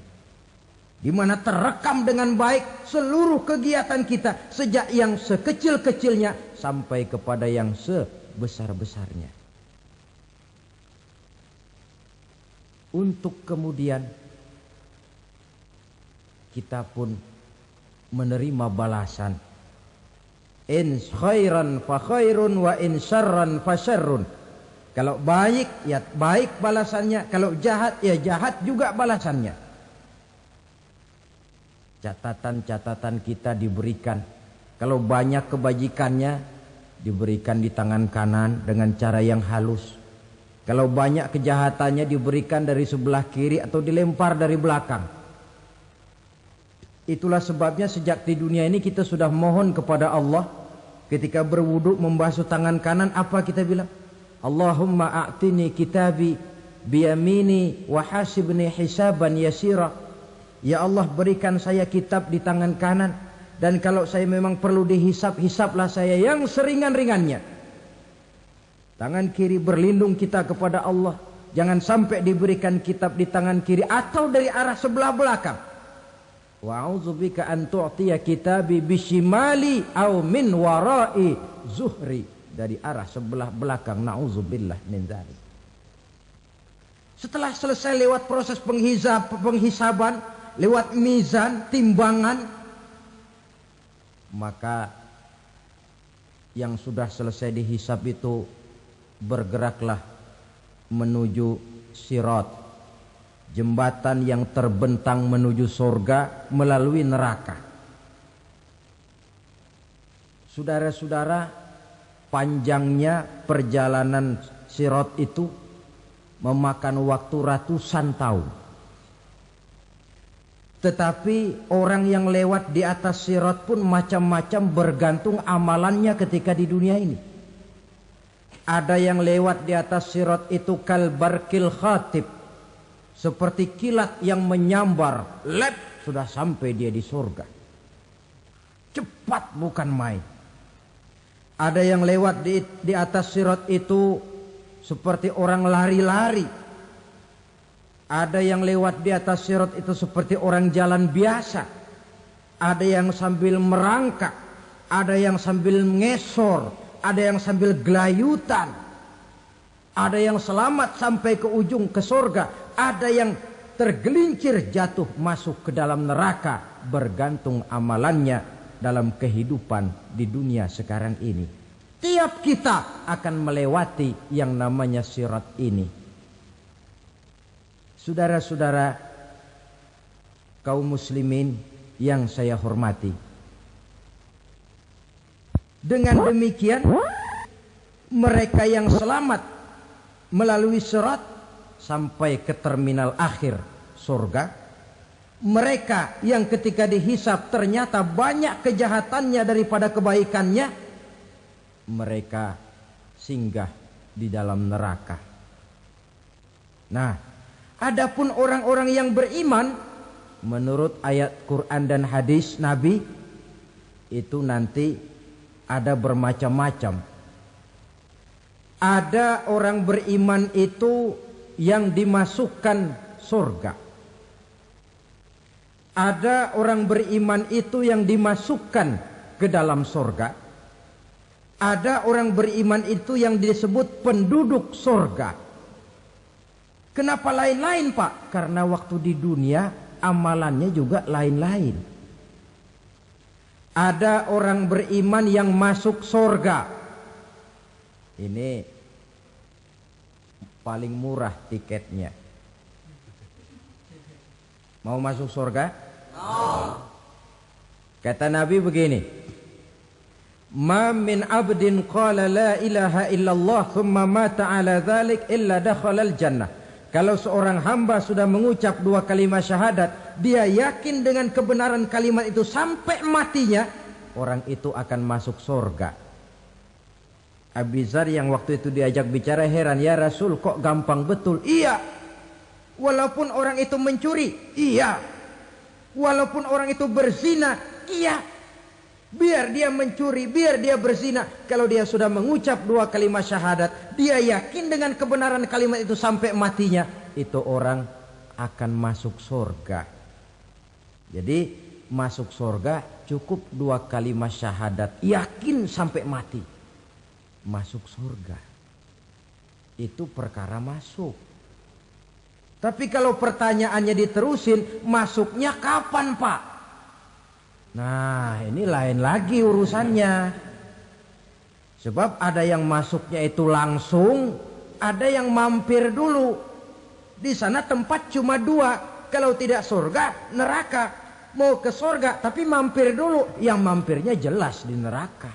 di mana terekam dengan baik seluruh kegiatan kita sejak yang sekecil-kecilnya sampai kepada yang sebesar-besarnya. Untuk kemudian kita pun menerima balasan. In khairan fa khairun wa in syarran fa syarrun. Kalau baik ya baik balasannya, kalau jahat ya jahat juga balasannya. Catatan-catatan kita diberikan. Kalau banyak kebajikannya diberikan di tangan kanan dengan cara yang halus. Kalau banyak kejahatannya diberikan dari sebelah kiri atau dilempar dari belakang. Itulah sebabnya sejak di dunia ini kita sudah mohon kepada Allah. Ketika berwudu membasuh tangan kanan, apa kita bilang? Allahumma a'tini kitabi biyamini wa hasibni hisaban yasira. Ya Allah, berikan saya kitab di tangan kanan, dan kalau saya memang perlu dihisap, hisaplah saya yang seringan-ringannya. Tangan kiri berlindung kita kepada Allah. Jangan sampai diberikan kitab di tangan kiri atau dari arah sebelah belakang. Wa a'udzubika an tu'tiya kitabi bishimali aw min wara'i zuhri, dari arah sebelah belakang. Na'udzubillah min dzalik. Setelah selesai lewat proses penghisaban, lewat mizan, timbangan, maka yang sudah selesai dihisab itu bergeraklah menuju sirat, jembatan yang terbentang menuju surga melalui neraka. Saudara-saudara, panjangnya perjalanan sirat itu memakan waktu ratusan tahun. Tetapi orang yang lewat di atas sirat pun macam-macam, bergantung amalannya ketika di dunia ini. Ada yang lewat di atas sirat itu kalbarkil khatib, seperti kilat yang menyambar, lep, sudah sampai dia di surga. Cepat bukan main. Ada yang lewat di atas sirat itu seperti orang lari-lari. Ada yang lewat di atas sirat itu seperti orang jalan biasa. Ada yang sambil merangkak, ada yang sambil ngesor, ada yang sambil gelayutan, ada yang selamat sampai ke ujung ke surga, ada yang tergelincir jatuh masuk ke dalam neraka, bergantung amalannya dalam kehidupan di dunia sekarang ini. Tiap kita akan melewati yang namanya sirat ini. Saudara-saudara kaum muslimin yang saya hormati, dengan demikian mereka yang selamat melalui sirat sampai ke terminal akhir surga, mereka yang ketika dihisab ternyata banyak kejahatannya daripada kebaikannya, mereka singgah di dalam neraka. Nah, adapun orang-orang yang beriman menurut ayat Quran dan hadis Nabi itu nanti ada bermacam-macam. Ada orang beriman itu yang dimasukkan surga. Ada orang beriman itu yang dimasukkan ke dalam surga. Ada orang beriman itu yang disebut penduduk surga. Kenapa lain-lain, Pak? Karena waktu di dunia amalannya juga lain-lain. Ada orang beriman yang masuk surga. Ini paling murah tiketnya. Mau masuk surga? No. Kata Nabi begini, ma min abdin qala la ilaha illallah thumma mata ala dhalik illa dakhalal jannah. Kalau seorang hamba sudah mengucap dua kalimat syahadat, dia yakin dengan kebenaran kalimat itu sampai matinya, orang itu akan masuk surga. Abi Dzar yang waktu itu diajak bicara heran, ya Rasul kok gampang betul? Iya. Walaupun orang itu mencuri, iya. Walaupun orang itu berzina, iya. Biar dia mencuri, biar dia berzina, kalau dia sudah mengucap dua kalimat syahadat, dia yakin dengan kebenaran kalimat itu sampai matinya, itu orang akan masuk surga. Jadi masuk surga cukup dua kalimat syahadat, yakin sampai mati, masuk surga. Itu perkara masuk. Tapi kalau pertanyaannya diterusin, masuknya kapan, Pak? Nah, ini lain lagi urusannya. Sebab ada yang masuknya itu langsung, ada yang mampir dulu. Di sana tempat cuma dua, kalau tidak surga, neraka. Mau ke surga tapi mampir dulu, yang mampirnya jelas di neraka.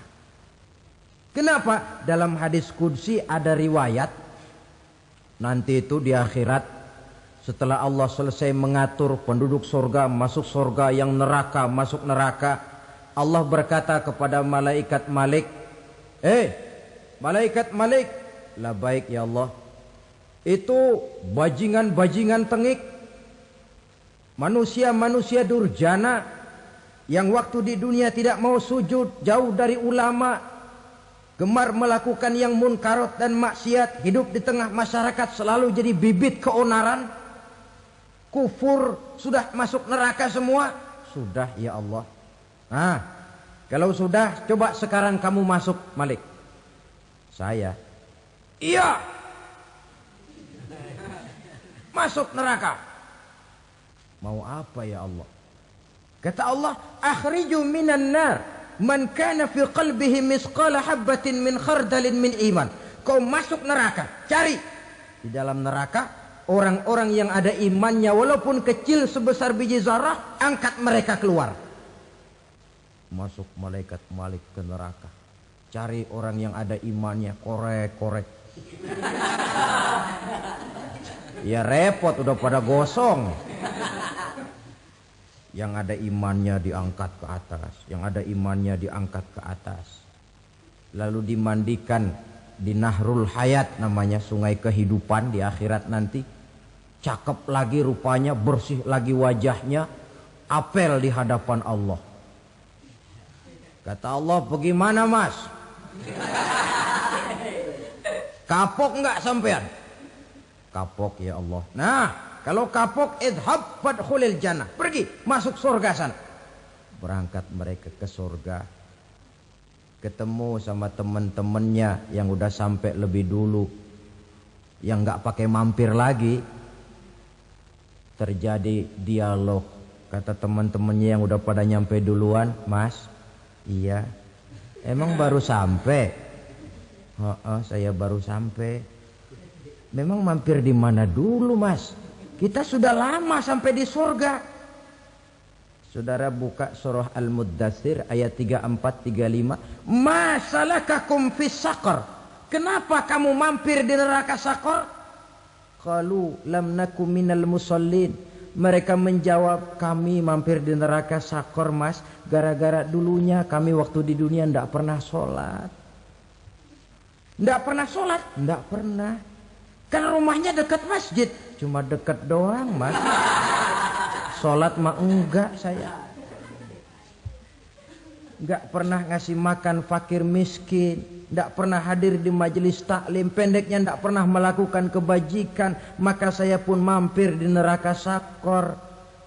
Kenapa? Dalam hadis qudsi ada riwayat, nanti itu di akhirat, setelah Allah selesai mengatur penduduk surga masuk surga, yang neraka masuk neraka, Allah berkata kepada malaikat Malik, malaikat Malik, labaik ya Allah, itu bajingan-bajingan tengik, manusia-manusia durjana yang waktu di dunia tidak mau sujud, jauh dari ulama, gemar melakukan yang munkarat dan maksiat, hidup di tengah masyarakat selalu jadi bibit keonaran, kufur, sudah masuk neraka semua. Sudah ya Allah. Nah, kalau sudah, coba sekarang kamu masuk, Malik. Saya, iya, masuk neraka. Mau apa ya Allah? Kata Allah, akhriju minan nar man kana fi qalbihi misqala habbatin min khardalin min iman. Kau masuk neraka, cari di dalam neraka orang-orang yang ada imannya walaupun kecil sebesar biji zarah, angkat mereka keluar. Masuk malaikat Malik ke neraka, cari orang yang ada imannya, korek-korek. Ya repot, udah pada gosong. Yang ada imannya diangkat ke atas, yang ada imannya diangkat ke atas. Lalu dimandikan di Nahrul Hayat, namanya sungai kehidupan di akhirat nanti. Cakep lagi rupanya, bersih lagi wajahnya, apel di hadapan Allah. Kata Allah, bagaimana mas? Kapok enggak sampean? Kapok ya Allah. Nah, kalau kapok, idhab fadkhulil jannah, pergi masuk surga sana. Berangkat mereka ke surga. ketemu sama temen-temennya yang udah sampai lebih dulu, yang nggak pakai mampir lagi. Terjadi dialog. Kata teman-temannya yang udah pada nyampe duluan, "Mas, iya, emang baru sampai?" "Oh, saya baru sampai." "Memang mampir di mana dulu, Mas? Kita sudah lama sampai di surga." Saudara buka surah Al-Muddatsir ayat 34-35. "Ma salakakum fis saqar?" Kenapa kamu mampir di neraka Saqar? Qalu lam naku minal musallin. Mereka menjawab, kami mampir di neraka Saqar, Mas, gara-gara dulunya kami waktu di dunia ndak pernah sholat. Ndak pernah sholat? Ndak pernah. Kan rumahnya dekat masjid. Cuma dekat doang, Mas. Sholat mah enggak saya. Nggak pernah ngasih makan fakir miskin, nggak pernah hadir di majelis taklim, pendeknya nggak pernah melakukan kebajikan, maka saya pun mampir di neraka Saqar.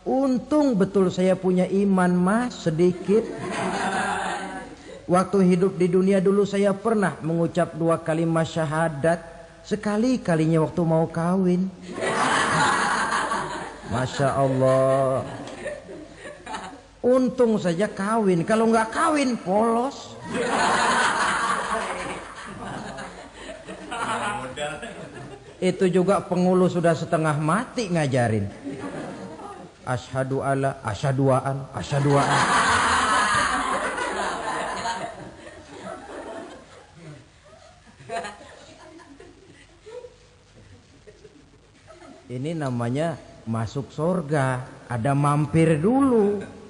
Untung betul saya punya iman, Mas, sedikit. Waktu hidup di dunia dulu saya pernah mengucap 2 kalimat syahadat, sekali-kalinya waktu mau kawin. Masya Allah. Untung saja kawin, kalau nggak kawin polos. Itu juga pengulu sudah setengah mati ngajarin. Asyhadu alla, asyaduaan, asyaduaan. Ini namanya masuk surga, ada mampir dulu.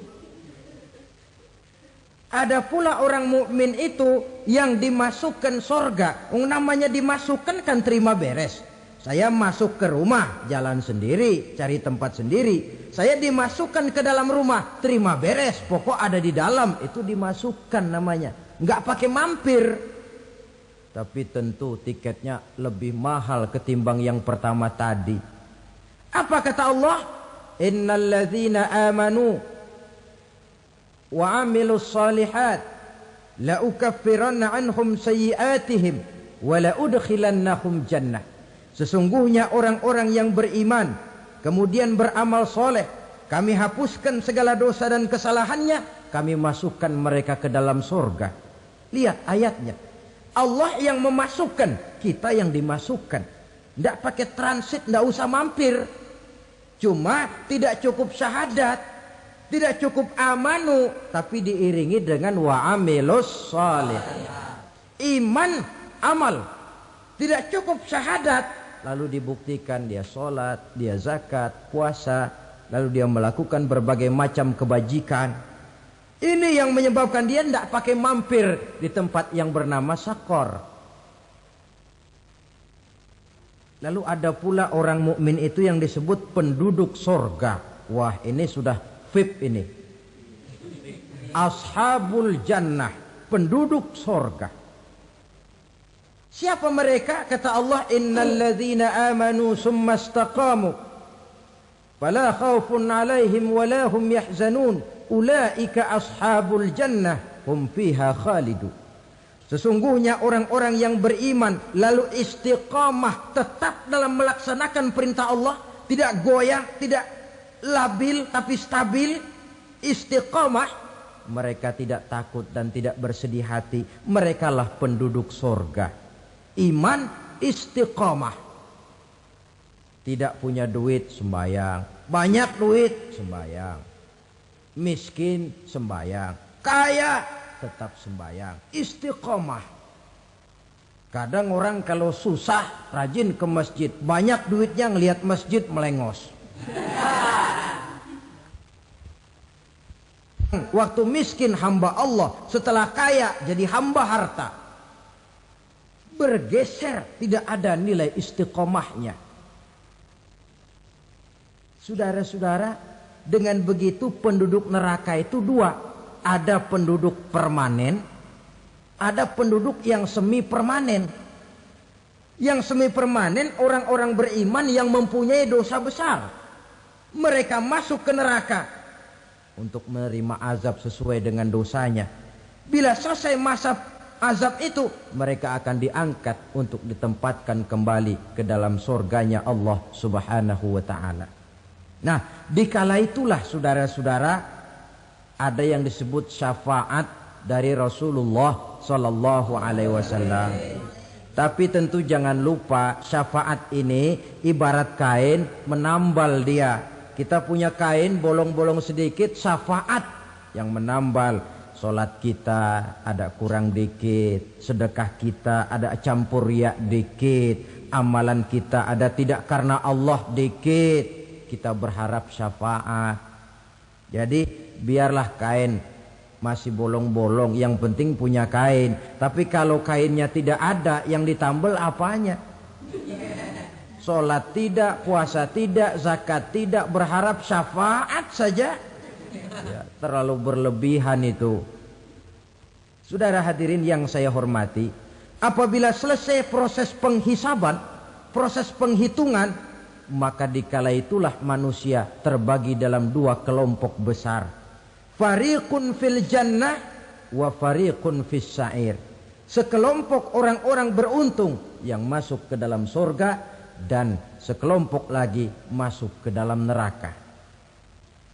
Ada pula orang mukmin itu yang dimasukkan surga. Namanya dimasukkan kan terima beres. Saya masuk ke rumah, jalan sendiri, cari tempat sendiri. Saya dimasukkan ke dalam rumah, terima beres, pokok ada di dalam, itu dimasukkan namanya. Nggak pakai mampir. Tapi tentu tiketnya lebih mahal ketimbang yang pertama tadi. Apa kata Allah? Innal ladzina amanu wa amilus salihat la ukaffiranna anhum sayyi'atihim wa la udkhilannahum jannah. Sesungguhnya orang-orang yang beriman kemudian beramal soleh, kami hapuskan segala dosa dan kesalahannya, kami masukkan mereka ke dalam surga. Lihat ayatnya, Allah yang memasukkan, kita yang dimasukkan. Tidak pakai transit, tidak usah mampir. Cuma tidak cukup syahadat, tidak cukup amanu, tapi diiringi dengan wa'amilus salih. Iman, amal. Tidak cukup syahadat, lalu dibuktikan dia sholat, dia zakat, puasa, lalu dia melakukan berbagai macam kebajikan. Ini yang menyebabkan dia tidak pakai mampir di tempat yang bernama Saqar. Lalu ada pula orang mukmin itu yang disebut penduduk surga. Wah, ini sudah VIP ini. Ashabul jannah, penduduk surga. Siapa mereka? Kata Allah, innal ladzina amanu summa istaqamu fala khaufun 'alaihim wala hum yahzanun ulaika ashabul jannah hum fiha khalidun. Sesungguhnya orang-orang yang beriman lalu istiqamah, tetap dalam melaksanakan perintah Allah, tidak goyah, tidak labil tapi stabil, istiqamah, mereka tidak takut dan tidak bersedih hati. Merekalah penduduk surga. Iman, istiqamah. Tidak punya duit, sembayang. Banyak duit, sembayang. Miskin, sembayang. Kaya, tetap sembayang. Istiqamah. Kadang orang kalau susah rajin ke masjid, banyak duitnya ngelihat masjid melengos. Waktu miskin hamba Allah, setelah kaya jadi hamba harta. Bergeser, tidak ada nilai istiqomahnya. Saudara-saudara, dengan begitu penduduk neraka itu dua. Ada penduduk permanen, ada penduduk yang semi permanen. Yang semi permanen orang-orang beriman yang mempunyai dosa besar. Mereka masuk ke neraka untuk menerima azab sesuai dengan dosanya. Bila selesai masa azab itu, mereka akan diangkat untuk ditempatkan kembali ke dalam surganya Allah Subhanahu wa ta'ala. Nah, dikala itulah saudara-saudara, ada yang disebut syafaat dari Rasulullah Sallallahu Alaihi Wasallam. Tapi tentu jangan lupa, syafaat ini ibarat kain menambal dia. Kita punya kain bolong-bolong sedikit, syafaat yang menambal. Solat kita ada kurang dikit, sedekah kita ada campur riak dikit, amalan kita ada tidak karena Allah dikit. Kita berharap syafaat. Jadi biarlah kain masih bolong-bolong, yang penting punya kain. Tapi kalau kainnya tidak ada, yang ditambal apanya? Solat tidak, puasa tidak, zakat tidak, berharap syafaat saja. Ya, terlalu berlebihan itu. Saudara hadirin yang saya hormati, apabila selesai proses penghisaban, proses penghitungan, maka dikala itulah manusia terbagi dalam dua kelompok besar. Fariqun fil jannah wa fariqun fis sa'ir. Sekelompok orang-orang beruntung yang masuk ke dalam surga, dan sekelompok lagi masuk ke dalam neraka.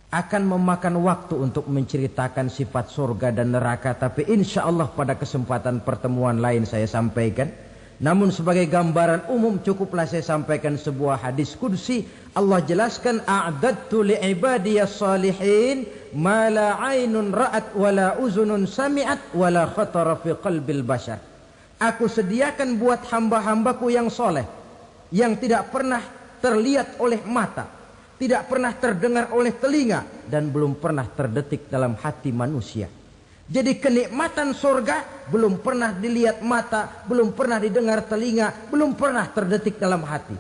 Akan memakan waktu untuk menceritakan sifat surga dan neraka, tapi insya Allah pada kesempatan pertemuan lain saya sampaikan. Namun sebagai gambaran umum cukuplah saya sampaikan sebuah hadis qudsi. Allah jelaskan, a'dadtu li'ibadiyas salihin ma la 'ainun ra'at wa la uzunun sami'at wa la khatara fi qalbil bashar. Aku sediakan buat hamba-hambaku yang soleh, yang tidak pernah terlihat oleh mata, tidak pernah terdengar oleh telinga, dan belum pernah terdetik dalam hati manusia. Jadi kenikmatan surga belum pernah dilihat mata, belum pernah didengar telinga, belum pernah terdetik dalam hati.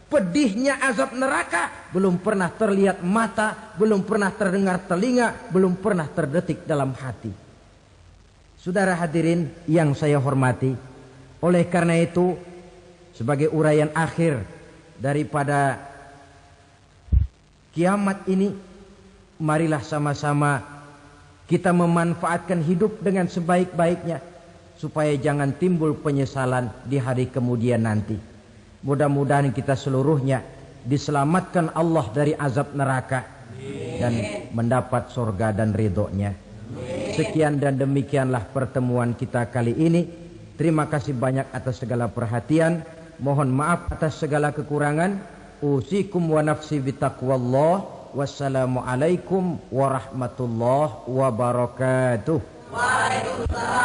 Pedihnya azab neraka belum pernah terlihat mata, belum pernah terdengar telinga, belum pernah terdetik dalam hati. Saudara hadirin yang saya hormati, oleh karena itu sebagai uraian akhir daripada kiamat ini, marilah sama-sama kita memanfaatkan hidup dengan sebaik-baiknya, supaya jangan timbul penyesalan di hari kemudian nanti. Mudah-mudahan kita seluruhnya diselamatkan Allah dari azab neraka dan mendapat surga dan ridhonya. Sekian dan demikianlah pertemuan kita kali ini. Terima kasih banyak atas segala perhatian. Mohon maaf atas segala kekurangan. Usikum wa nafsi bitaqwallah. Wassalamualaikum warahmatullahi wabarakatuh. Waalaikumsalam.